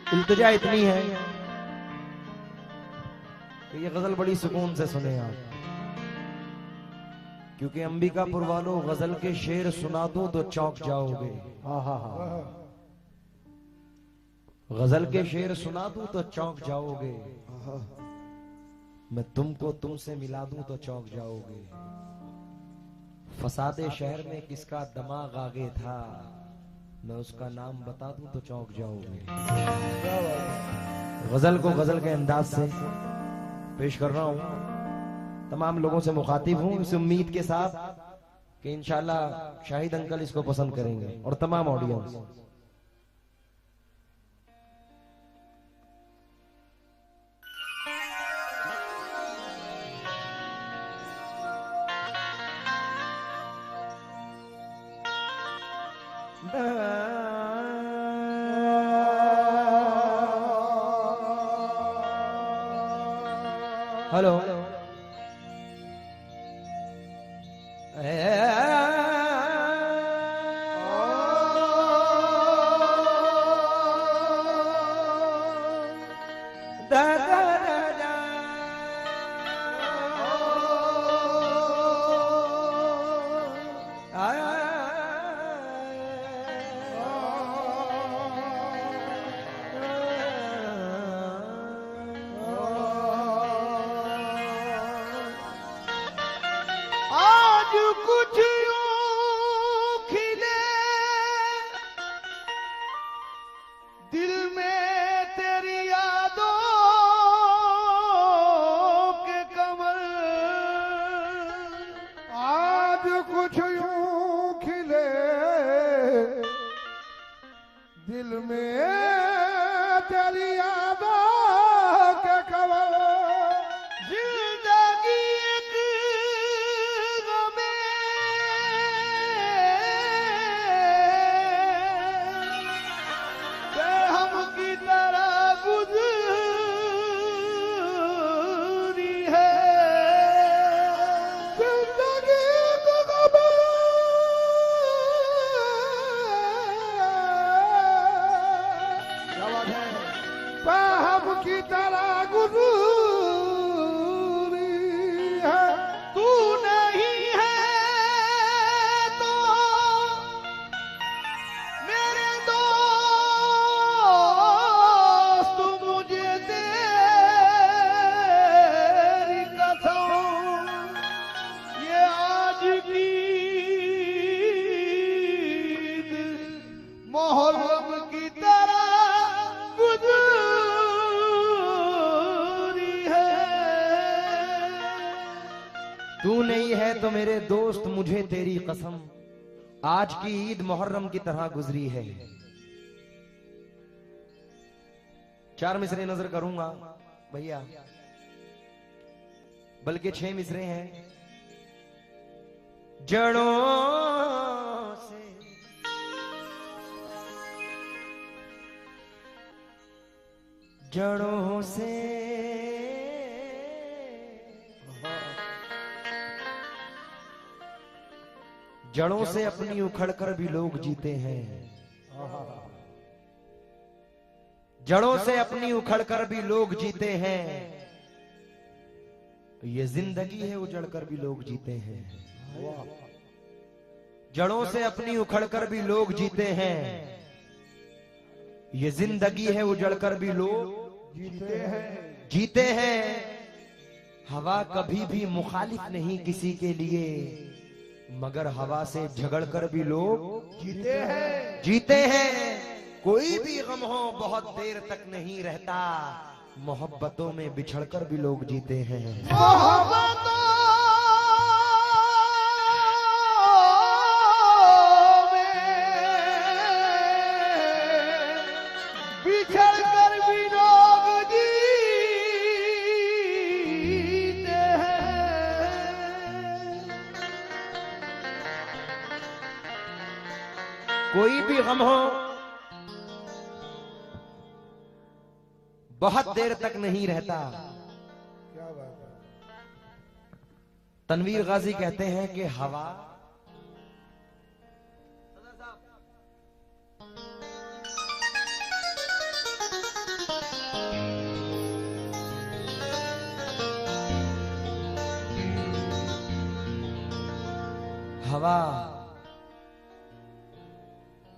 इल्तिजा इतनी है कि ये गजल बड़ी सुकून से सुने आप, क्योंकि अंबिकापुर वालों गजल के शेर सुना दो तो चौंक जाओगे। गजल के शेर सुना दूं तो चौंक जाओगे, मैं तुमको तुमसे मिला दूं तो चौंक जाओगे। फसादे शहर में किसका दिमाग आगे था, मैं उसका नाम बता दूं तो चौंक जाओगे। गजल को गजल के अंदाज से पेश कर रहा हूं, तमाम लोगों से मुखातिब हूं इस उम्मीद के साथ कि इंशाल्लाह शाहिद अंकल इसको पसंद करेंगे और तमाम ऑडियंस। हेलो दिल में तेरी यादों के खबर, जिंदगी एक गमे बेहम की तरह गुजरी है। जिंदगी एक गमे की तरह गुजरी है। तू नहीं है तो मेरे दोस्त, मुझे तेरी कसम ये आज की मोहर्रम की तरह तू नहीं है तो मेरे दोस्त, मुझे तेरी कसम आज की ईद मुहर्रम की तरह गुजरी है। 4 मिसरे नजर करूंगा भैया, बल्कि 6 मिसरे हैं। जड़ों से जड़ों से जड़ों से अपनी उखड़कर भी लोग जीते हैं। जड़ों से अपनी उखड़कर भी लोग जीते हैं, ये जिंदगी है उजड़कर भी लोग जीते हैं। जड़ों से अपनी उखड़कर भी लोग जीते हैं, ये जिंदगी है उजड़कर भी लोग जीते हैं। हवा कभी भी मुखालिफ नहीं किसी के लिए, मगर हवा से झगड़कर भी लोग जीते हैं। कोई भी गम हो बहुत देर तक नहीं रहता, मोहब्बतों में बिछड़कर भी लोग जीते हैं। मोहब्बतों में बिछड़कर भी लोग जीते हैं। कोई भी गम हो बहुत देर तक नहीं रहता। क्या बात है। तनवीर गाजी कहते हैं कि हवा हवा,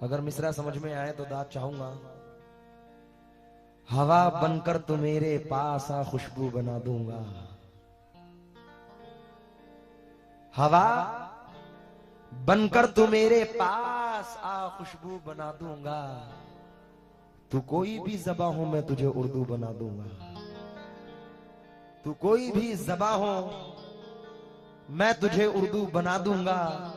अगर मिसरा समझ में आए तो दाद चाहूंगा। हवा बनकर तू मेरे पास आ, खुशबू बना दूंगा। हवा बनकर तू मेरे पास आ, खुशबू बना दूंगा। तू कोई भी ज़बां हो मैं तुझे उर्दू बना दूंगा। तू कोई भी ज़बां हो मैं तुझे उर्दू बना दूंगा।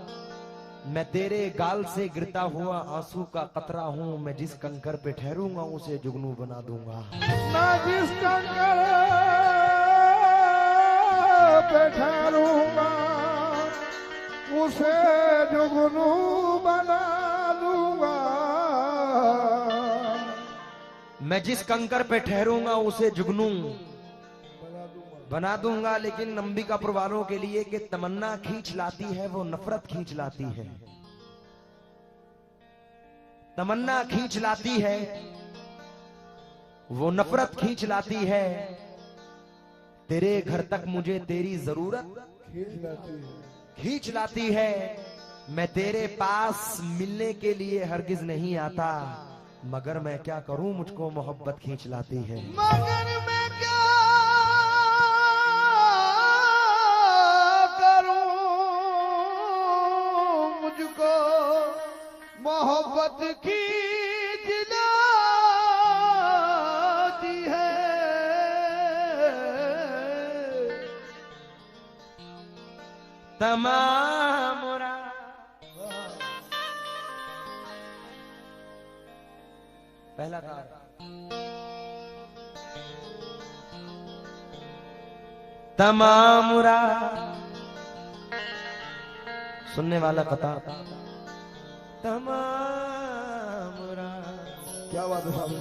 मैं तेरे गाल से गिरता हुआ आंसू का कतरा हूं। मैं जिस कंकर पे ठहरूंगा उसे जुगनू बना दूंगा। मैं जिस कंकर पे ठहरूंगा उसे जुगनू बना दूंगा। मैं जिस कंकर पे ठहरूंगा उसे जुगनू बना दूंगा। लेकिन अंबिकापुर वालों के लिए कि तमन्ना खींच लाती है वो नफरत खींच लाती है। तमन्ना खींच लाती है वो नफरत खींच लाती है। तेरे घर तक मुझे तेरी जरूरत खींच लाती है। मैं तेरे पास मिलने के लिए हरगिज नहीं आता, मगर मैं क्या करूं मुझको मोहब्बत खींच लाती है। मगर मैं क्या मुझको मोहब्बत खींच लाती है। तमाम पहला तार तमाम सुनने वाला कता तमाम क्या बात है साहब?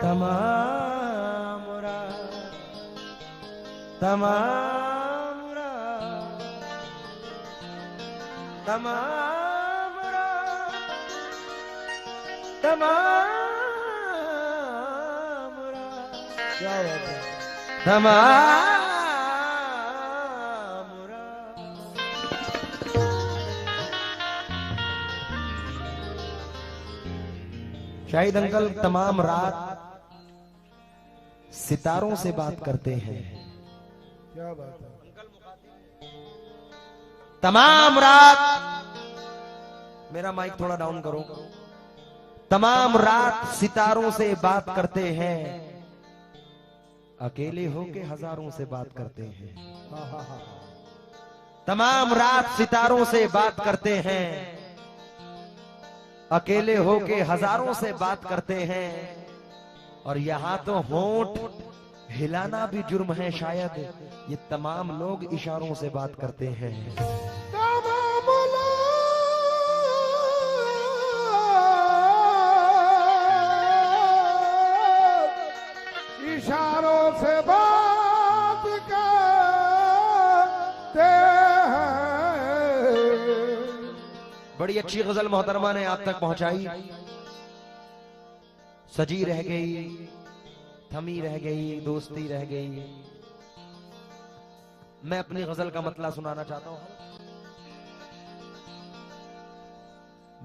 तमाम तमाम तमाम तमाम क्या बात है? तमाम शाहिद अंकल तमाम रात सितारों से बात करते हैं। क्या बात है? तमाम रात, मेरा माइक थोड़ा डाउन करो। तमाम रात सितारों से बात करते हैं, अकेले होके हजारों से बात करते हैं। तमाम रात सितारों से बात करते हैं, अकेले होके हजारों से बात करते हैं। और यहाँ तो होंठ हिलाना भी जुर्म है शायद, ये तमाम लोग इशारों से बात करते हैं। इशारों से बात करते हैं। बड़ी अच्छी गजल मोहतरमा ने आप तक पहुंचाई। सजी रह गई, थमी रह गई, दोस्ती रह गई। मैं अपनी गजल का मतला सुनाना चाहता हूं।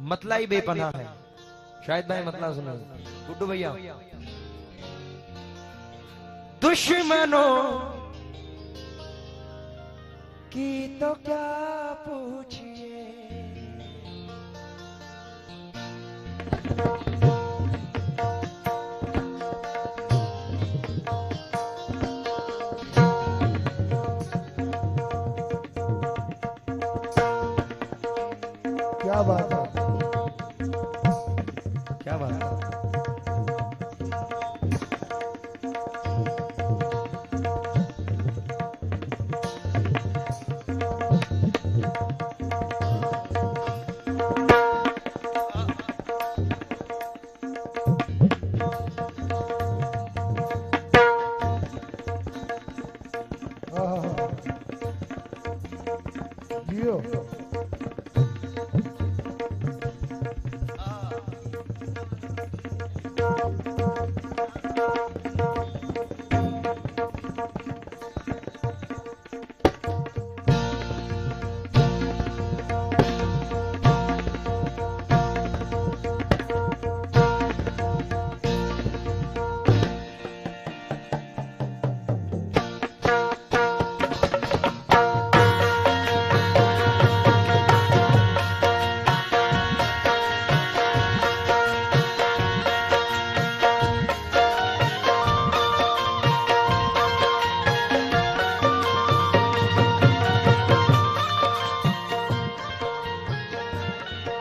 मतला ही बेपनाह है। शायद भाई मतला सुना। गुड्डू भैया, दुश्मनों की तो क्या पूछिए, क्या बात है? क्या बात है? जियो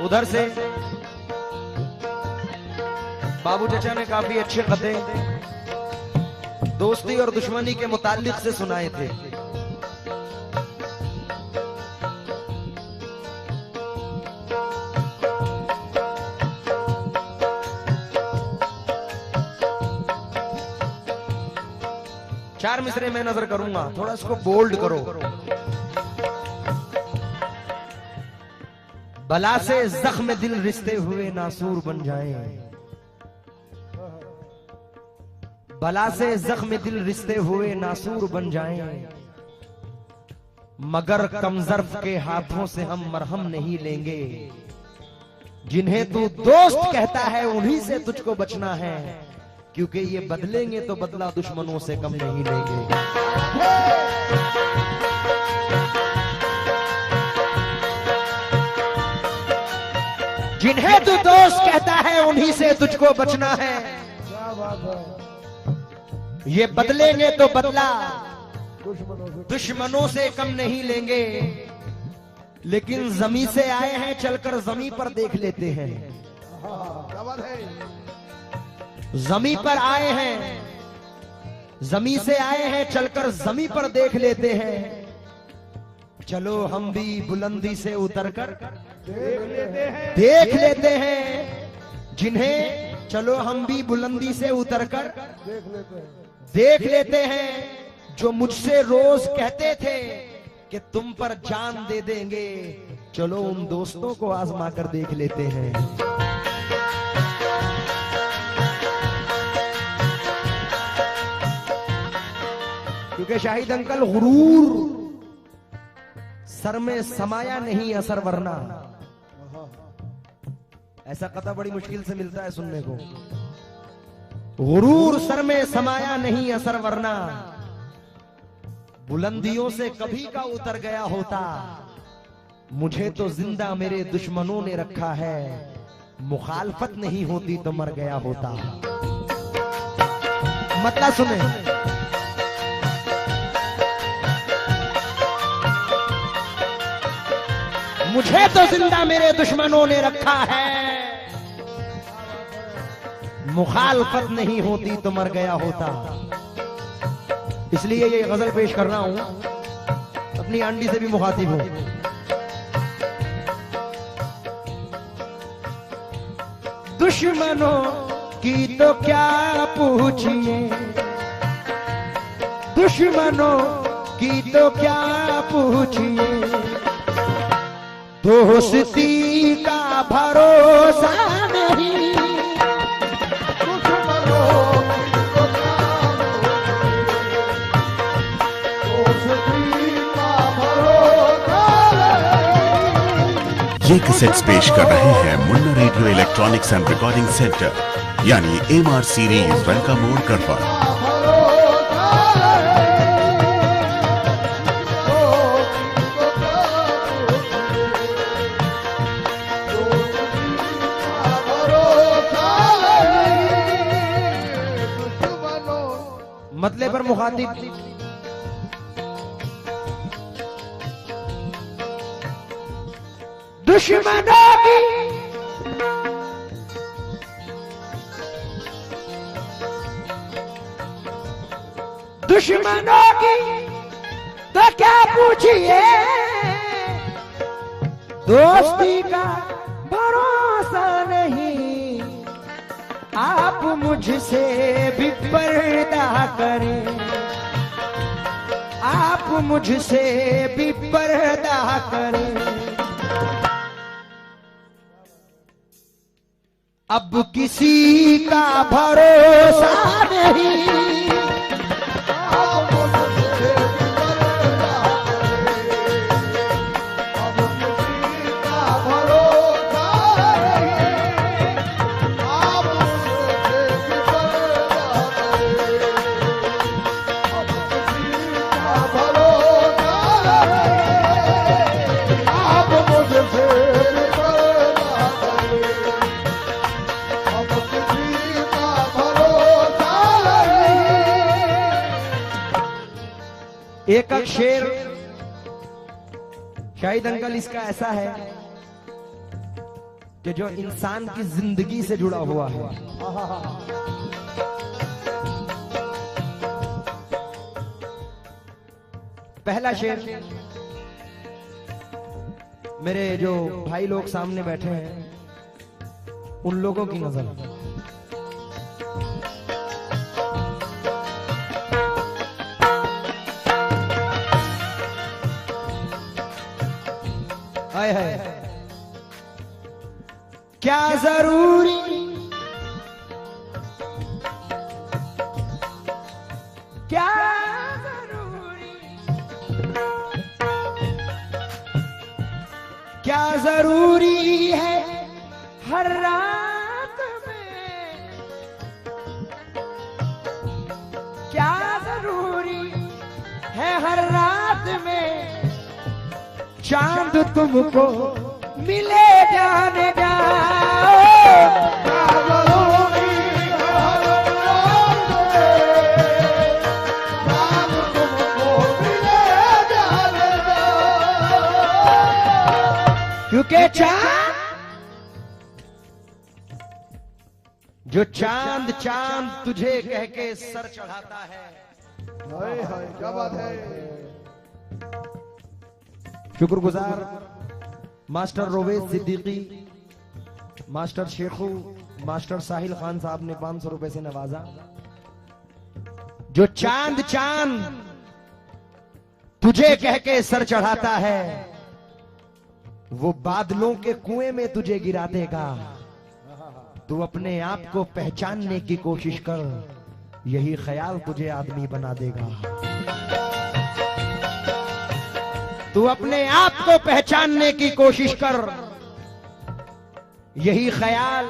उधर से बाबू चचा ने काफी अच्छे खते दोस्ती और दुश्मनी के मुताल्लिक से सुनाए थे। चार मिसरे मैं नजर करूंगा, थोड़ा इसको बोल्ड करो। बला से जख्म दिल रिश्ते हुए नासूर बन जाए, बला से जख्म दिल रिश्ते हुए नासूर बन जाएं, मगर कमजर्फ के हाथों से हम मरहम नहीं लेंगे। जिन्हें तू दोस्त कहता है उन्हीं से तुझको बचना है, क्योंकि ये बदलेंगे तो बदला दुश्मनों से कम नहीं लेंगे। जिन्हें तू दोस्त कहता है उन्हीं से तुझको बचना है, क्या बात है। ये बदलेंगे तो बदला दुश्मनों से दुश्मनों से कम नहीं लेंगे। लेकिन जमी से आए हैं, चलकर जमी पर देख लेते हैं। क्या बात है। जमी पर आए हैं, जमी से आए हैं, चलकर जमी पर देख लेते हैं। चलो हम भी बुलंदी से उतरकर देख लेते हैं जिन्हें, चलो हम भी बुलंदी से उतरकर देख लेते हैं जो मुझसे रोज कहते थे कि तुम पर जान दे देंगे। चलो उन दोस्तों को आजमा कर देख लेते हैं। क्योंकि शाहिद अंकल, गुरूर सर में समाया नहीं असर वरना, ऐसा कथा बड़ी मुश्किल से मिलता है सुनने को। गुरूर सर में समाया नहीं असर वरना, बुलंदियों से कभी का उतर गया होता। मुझे तो जिंदा मेरे दुश्मनों ने रखा है, मुखालफत नहीं होती तो मर गया होता। मतलब सुने, मुझे तो जिंदा मेरे दुश्मनों ने रखा है, मुखालफत नहीं होती तो मर गया होता। इसलिए ये गजल पेश कर रहा हूं, अपनी आंटी से भी मुखातिब हूं। दुश्मनों की तो क्या पूछिए, दुश्मनों की तो क्या पूछिए, दोस्ती का भरोसा नहीं। ये कैसेट्स पेश कर रहे हैं Munna radio electronics and recording centre, यानी MR सीरीज, वेलकम मोड़ गढ़वा। मतले पर मुखातिब, दुश्मनों की दुश्मनों की तो क्या पूछिए, दोस्ती का भरोसा नहीं। आप मुझसे भी पर्दा करें, आप मुझसे भी पर्दा करें। अब किसी का भरोसा नहीं। एक शेर शाहिद अंकल इसका ऐसा है, कि जो इंसान की जिंदगी से जुड़ा हुआ है। पहला शेर मेरे जो भाई लोग सामने बैठे हैं उन लोगों की नजर। हाय हाय, क्या जरूरी क्या जरूरी क्या जरूरी है हर रात में, क्या जरूरी है हर रात में, चांद तुमको मिले जाने जाओ। क्योंकि चांद जो चांद चांद तुझे कह के सर चढ़ाता है। हाय हाय, क्या बात है। शुक्रगुजार master रोवेद Siddiqui, master Shekhu, master Sahil Khan साहब ने 500 रुपए से नवाजा। जो चांद चांद तुझे कह के सर चढ़ाता है वो बादलों के कुएं में तुझे गिरा देगा। तू अपने आप को पहचानने की कोशिश कर, यही ख्याल तुझे आदमी बना देगा। तू अपने आप को पहचानने की कोशिश कर, यही ख्याल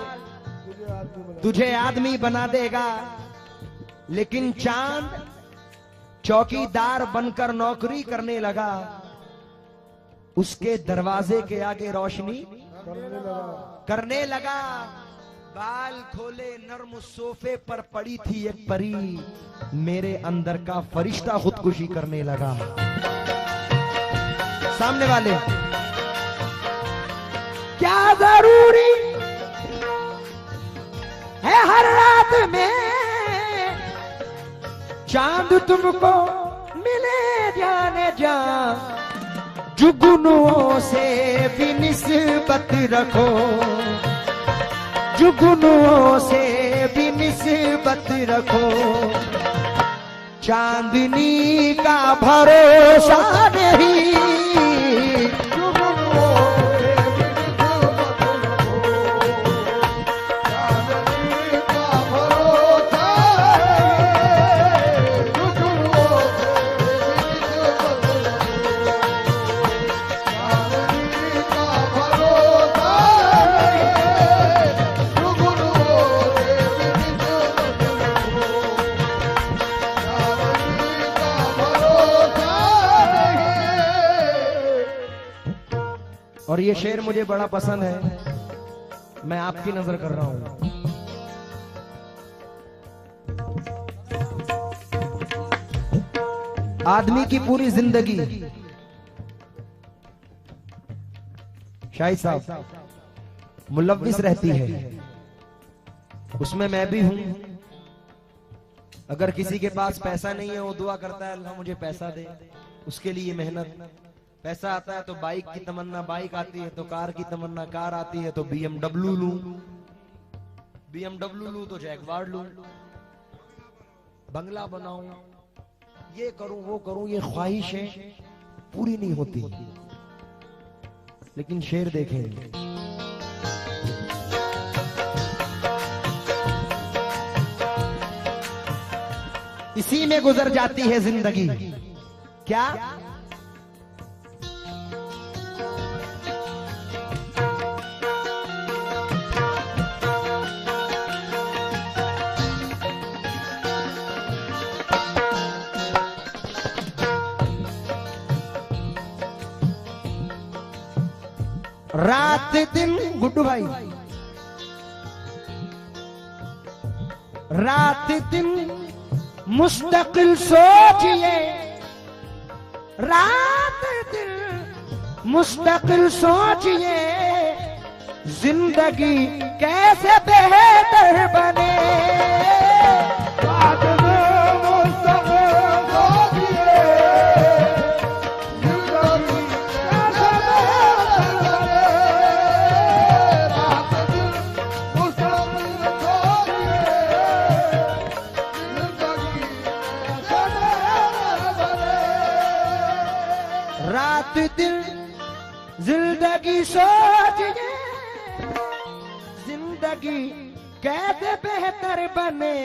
तुझे आदमी बना देगा। लेकिन चांद चौकीदार बनकर नौकरी करने लगा, उसके दरवाजे के आगे रोशनी करने लगा। बाल खोले नर्म सोफे पर पड़ी थी एक परी, मेरे अंदर का फरिश्ता खुदकुशी करने लगा। सामने वाले, क्या जरूरी है हर रात में, चांद तुमको मिले जाने जा। जुगनुओं से भी निस्बत रखो, जुगनुओं से भी निस्बत रखो। चांदनी का भरोसा नहीं, और ये शेर मुझे बड़ा पसंद है, मैं आपकी नजर कर रहा हूं। आदमी की पूरी जिंदगी, शाहिद साहब, मुलव्विस रहती है। उसमें मैं भी हूं। अगर किसी के पास पैसा नहीं है वो दुआ करता है अल्लाह मुझे पैसा दे, उसके लिए मेहनत। पैसा आता है तो बाइक की तमन्ना बाइक आती है, तो कार की तमन्ना कार आती है, तो BMW लूं, BMW लूं तो जैगवार लूं, बंगला बनाऊं, ये करूं वो करूं। ये ख्वाहिशें पूरी नहीं होती। लेकिन शेर देखें, इसी में गुजर जाती है जिंदगी। क्या रात दिन, गुड्डू भाई, रात दिन मुस्तकिल सोचिए, रात दिन मुस्तकिल सोचिए, जिंदगी कैसे बेहतर बने, रात में मुस्तफा को दिए, जिंदगी कैसे बेहतर बने, रात में मुस्तफा को दिए, जिंदगी कैसे बेहतर बने। रात दिन जिंदगी सोचिए, जिंदगी कैसे बेहतर बने,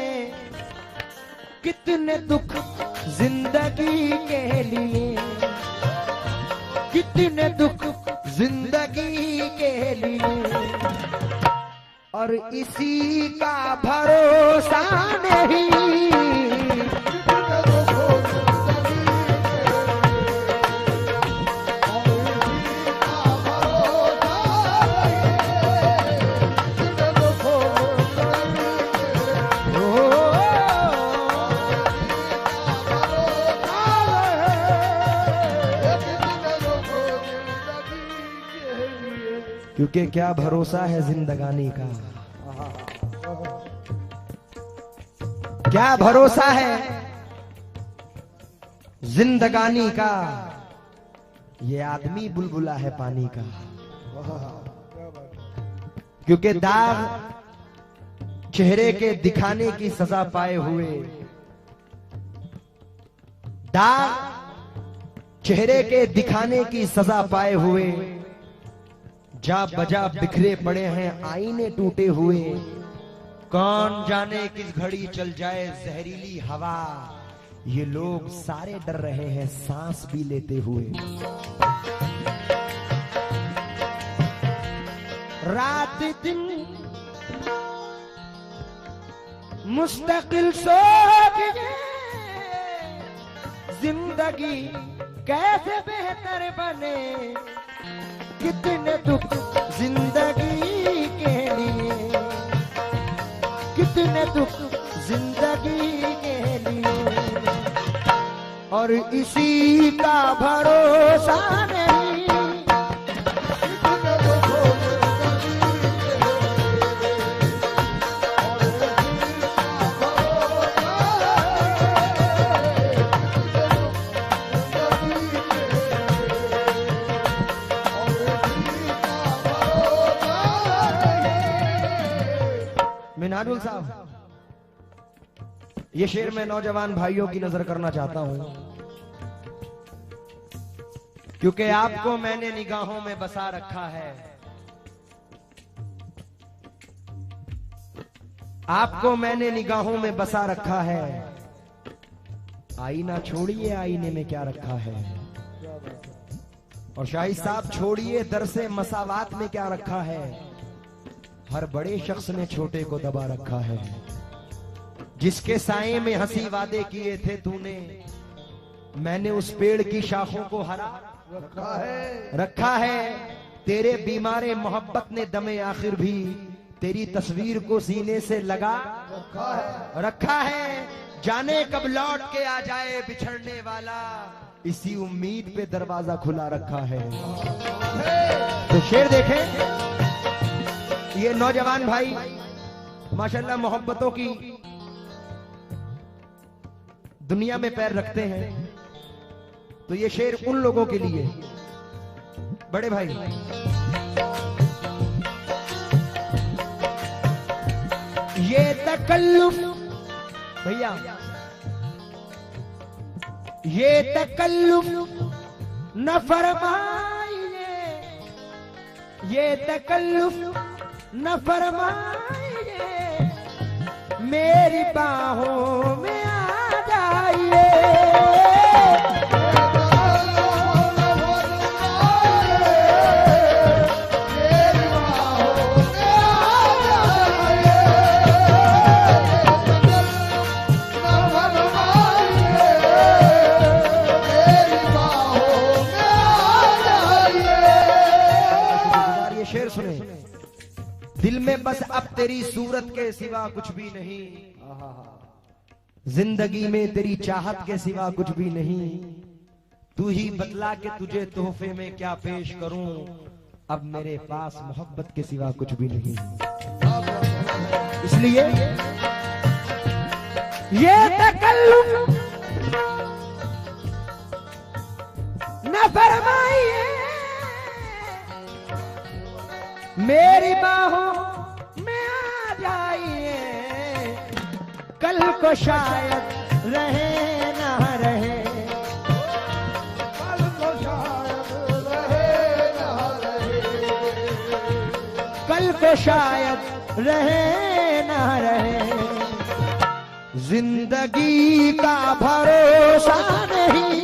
कितने दुख जिंदगी के लिए, कितने दुख जिंदगी के लिए, और इसी का भरोसा नहीं, क्योंकि क्या भरोसा है जिंदगानी का, क्या भरोसा है जिंदगानी का, ये आदमी बुलबुला है पानी का। क्योंकि दाग चेहरे के दिखाने की सजा पाए हुए, दाग चेहरे के दिखाने की सजा पाए हुए, जा बजा बिखरे पड़े हैं आईने टूटे हुए, कौन जाने किस घड़ी चल जाए जहरीली हवा, ये लोग सारे डर रहे हैं सांस भी लेते हुए। रात दिन मुस्तकिल सोचिए, जिंदगी कैसे बेहतर बने, कितने दुख जिंदगी के लिए, कितने दुख जिंदगी के लिए, और इसी का भरोसा नहीं, मिनारुल साहब, ये शेर मैं नौजवान भाइयों की नजर करना चाहता हूं, क्योंकि आपको मैंने निगाहों में बसा रखा है, आपको मैंने निगाहों में बसा रखा है, आईना छोड़िए आईने में क्या रखा है, और शाहिद साहब छोड़िए दरसे मसावात में क्या रखा है, हर बड़े शख्स ने छोटे को दबा रखा है, जिसके साए में हंसी वादे किए थे तूने, मैंने उस पेड़ की शाखों को हरा रखा है, तेरे बीमारे मोहब्बत ने दमे आखिर भी तेरी तस्वीर को सीने से लगा रखा है, जाने कब लौट के आ जाए बिछड़ने वाला, इसी उम्मीद पे दरवाजा खुला रखा है। तो शेर देखें, ये नौजवान भाई माशाल्लाह मोहब्बतों की दुनिया में पैर रखते हैं, तो ये शेर उन लोगों के लिए, बड़े भाई ये तकल्लुफ, भैया ये तकल्लुफ न फरमाइए, ये तकल्लुफ न फरमाइए, मेरी बाहों में आ जाइए, दिल में बस अब तेरी सूरत के सिवा कुछ भी नहीं, जिंदगी में तेरी चाहत के सिवा कुछ भी नहीं, तू ही बतला के तुझे तोहफे में क्या पेश करूं, अब मेरे पास मोहब्बत के सिवा कुछ भी नहीं है। इसलिए ये तकल्लुफ न फरमाइए, मेरी बाहों में आ जाइए, कल को शायद रहे ना रहे, कल को शायद रहे ना रहे, कल को शायद रहे ना रहे, जिंदगी का भरोसा नहीं,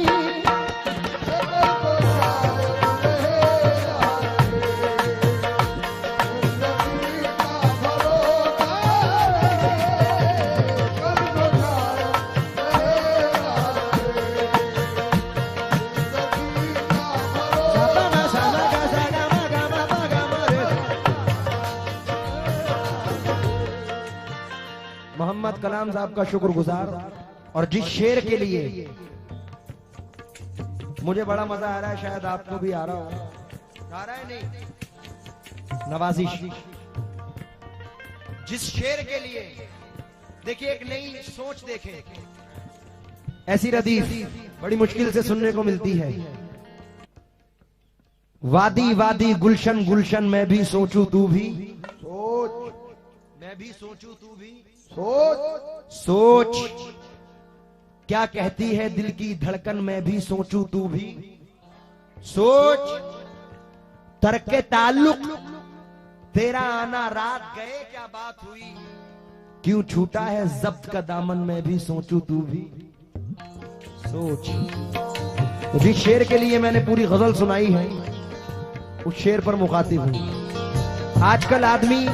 मोहम्मद कलाम साहब का शुक्रगुजार। और जिस शेर के लिए मुझे बड़ा मजा आ रहा है, शायद आपको भी आ रहा हो, आ रहा है नहीं, नवाजिश। जिस शेर के लिए देखिए एक नई सोच देखे, ऐसी रदीफ बड़ी मुश्किल से सुनने को मिलती है। वादी वादी गुलशन गुलशन मैं भी सोचूं तू भी, सोच मैं भी सोचूं तू भी, सोच सोच क्या कहती है दिल की धड़कन मैं भी सोचूं तू भी, सोच तरके ताल्लुक तेरा आना रात गए क्या बात हुई, क्यों छूटा है जब्त का दामन मैं भी सोचूं तू भी, सोच। जिस शेर के लिए मैंने पूरी गजल सुनाई है उस शेर पर मुखातिब हूं। आजकल आदमी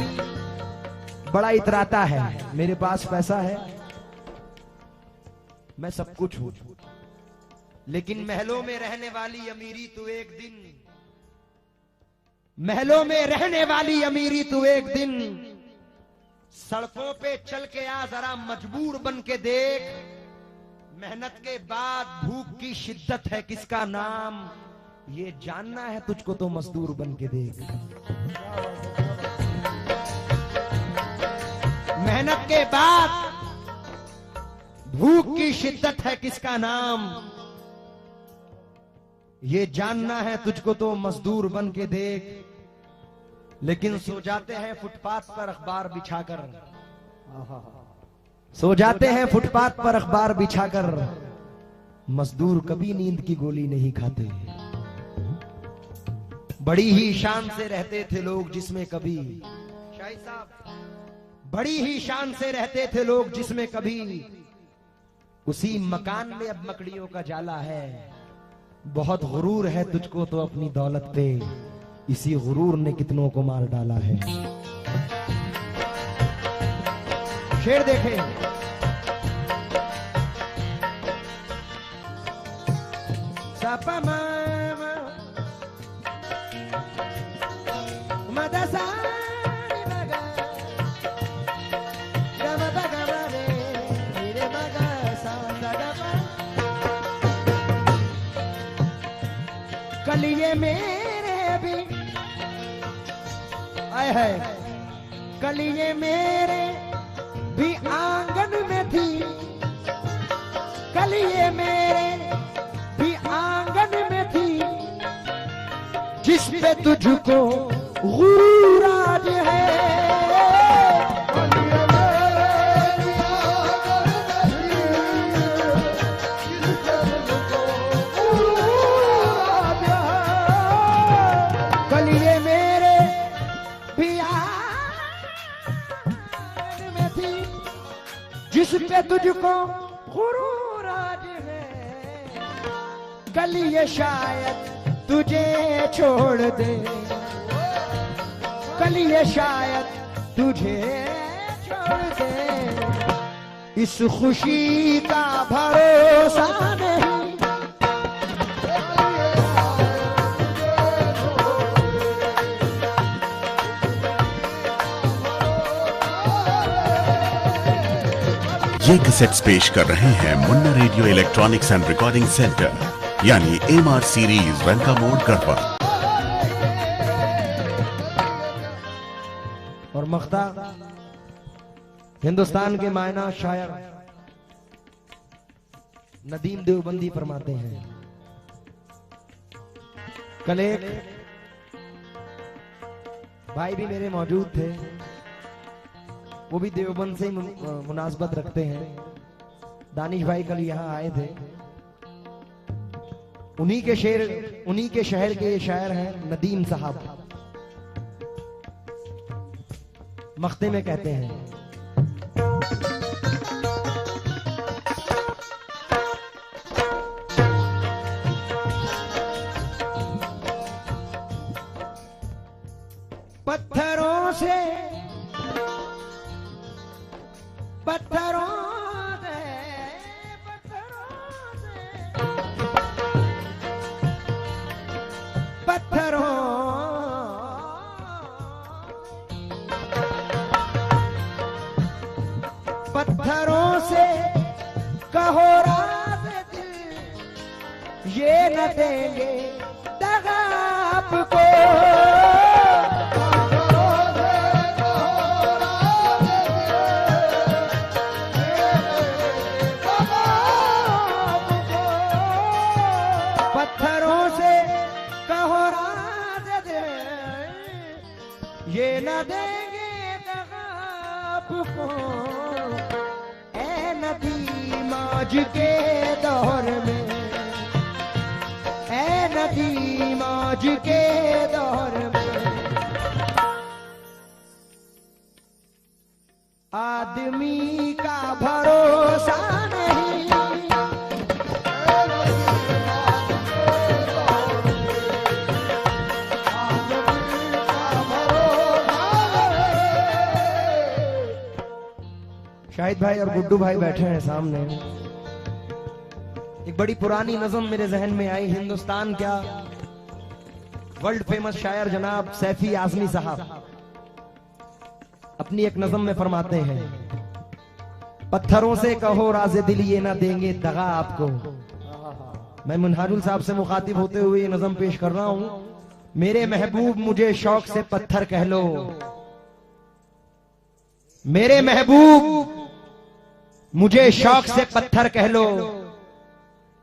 बड़ा इतराता है, मेरे पास पैसा है, मैं सब कुछ हूं, लेकिन महलों में रहने वाली अमीरी तू एक दिन, महलों में रहने वाली अमीरी तू एक दिन, सड़कों पे चल के आ जरा मजबूर बन के देख, मेहनत के बाद भूख की शिद्दत है किसका नाम, ये जानना है तुझको तो मजदूर बन के देख। मेहनत के बाद भूख की शिद्दत है किसका नाम, ये जानना है तुझको तो मजदूर बन के देख। लेकिन सो जाते हैं फुटपाथ पर अखबार बिछाकर, सो जाते हैं फुटपाथ पर अखबार बिछाकर, मजदूर कभी नींद की गोली नहीं खाते। बड़ी ही शान से रहते थे लोग जिसमें कभी, शाहिद साहब, बड़ी ही शान से रहते थे लोग जिसमें कभी, उसी मकान में अब मकड़ियों का जाला है। बहुत गुरूर है तुझको तो अपनी दौलत पे, इसी गुरूर ने कितनों को मार डाला है। शेर देखें, कलिए मेरे भी आए है, कलिए मेरे भी आंगन में थी, कलिए मेरे भी आंगन में थी, जिस पे तुझको गुरूर आज है। जिस पे तुझको गुरूर आज है, कल ये शायद तुझे छोड़ दे, कल ये शायद तुझे छोड़ दे, इस खुशी का भरोसा नहीं। ये कैसेट्स पेश कर रहे हैं Munna radio electronics and recording centre, यानी MR सीरीज, रंका मोड़, गढ़वा। और मख्ता हिंदुस्तान के मायना शायर नदीम देवबंदी फरमाते हैं, कल एक भाई भी मेरे मौजूद थे, वो भी देवबंद से ही मुनासबत रखते हैं। दानिश भाई कल यहाँ आए थे। उन्हीं के शहर के शायर हैं नदीम साहब। मख्ते में कहते हैं, पत्थरों से पत्थरों से कहो राज दिल, ये न देंगे दगा आपको। पत्थरों से कहो राज दिल, ये न देंगे दगा आपको। आज के दौर में, ऐ नदीम आज के दौर में, आदमी का भरोसा नहीं। शाहिद भाई और गुड्डू भाई बैठे हैं सामने। एक बड़ी पुरानी नज़म मेरे जहन में आई। हिंदुस्तान क्या, वर्ल्ड फेमस शायर जनाब सैफी आजमी साहब अपनी एक नज़म में फरमाते हैं, पत्थरों से कहो राज़े दिल, ये ना देंगे दगा आपको। मैं मुनहारुल साहब से मुखातिब होते हुए ये नज़म पेश कर रहा हूं। मेरे महबूब मुझे शौक से पत्थर कह लो, मेरे महबूब मुझे शौक से पत्थर कह लो,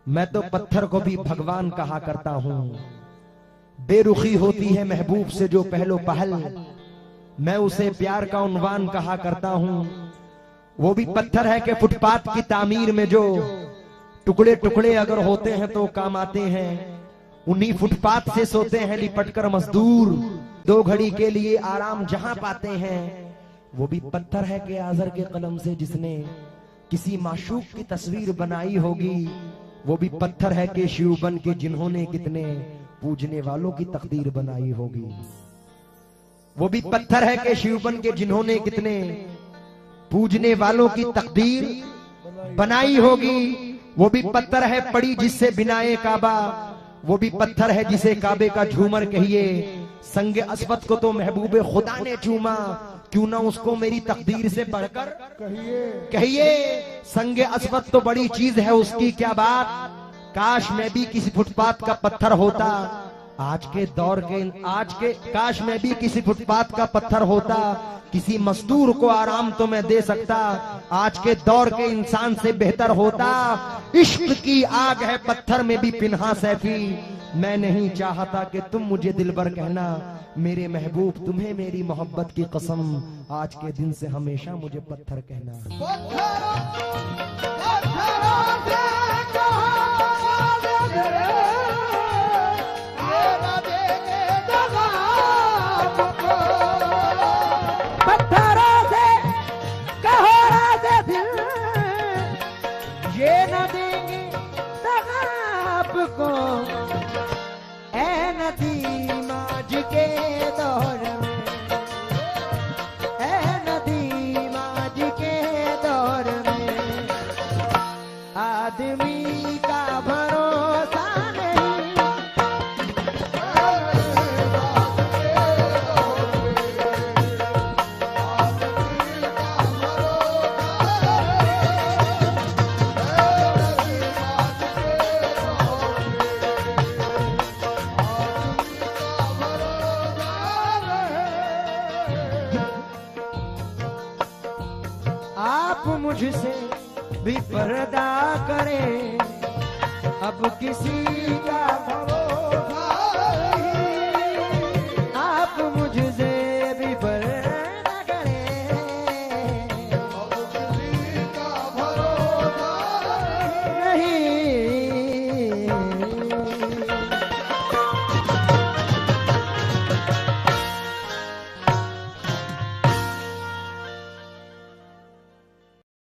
मैं तो पत्थर को भी भगवान कहा करता हूं। बेरुखी होती है महबूब से जो पहलो पहल, मैं उसे प्यार का उन्वान कहा करता हूं। वो भी पत्थर है कि फुटपाथ की तामीर में जो टुकड़े टुकड़े अगर होते हैं तो काम आते हैं। उन्हीं फुटपाथ से सोते हैं लिपटकर मजदूर, दो घड़ी के लिए आराम जहां पाते हैं। वो भी पत्थर है कि आजर के कलम से जिसने किसी माशूक की तस्वीर बनाई होगी। वो भी पत्थर है कि शिवबन के जिन्होंने कितने पूजने वालों की तकदीर बनाई होगी। वो भी पत्थर है कि शिवबन के जिन्होंने कितने पूजने वालों की तकदीर बनाई होगी। वो भी पत्थर है पड़ी जिससे बिनाए काबा, वो भी पत्थर है जिसे काबे का झूमर कहिए। संगे अस्वद को तो महबूबे खुदा ने चूमा, क्यों ना उसको मेरी तकदीर से बढ़कर कहिए। संगे अस्वद तो बड़ी चीज है, उसकी क्या बात, काश मैं भी किसी फुटपाथ का पत्थर होता। आज के काश मैं भी किसी फुटपाथ का पत्थर होता, किसी मजदूर को आराम तो मैं दे सकता। आज के दौर के इंसान से बेहतर होता। इश्क की आग है पत्थर में भी पिन्हा सैफी, मैं नहीं चाहता कि तुम मुझे दिलबर कहना। मेरे महबूब तुम्हें मेरी मोहब्बत की कसम, आज के दिन से हमेशा मुझे पत्थर कहना। ये न देंगे दगा आपको, ऐ नदीम आज के दौर में, ऐ नदीम आज के दौर में, मुझसे भी पर्दा करे, अब किसी का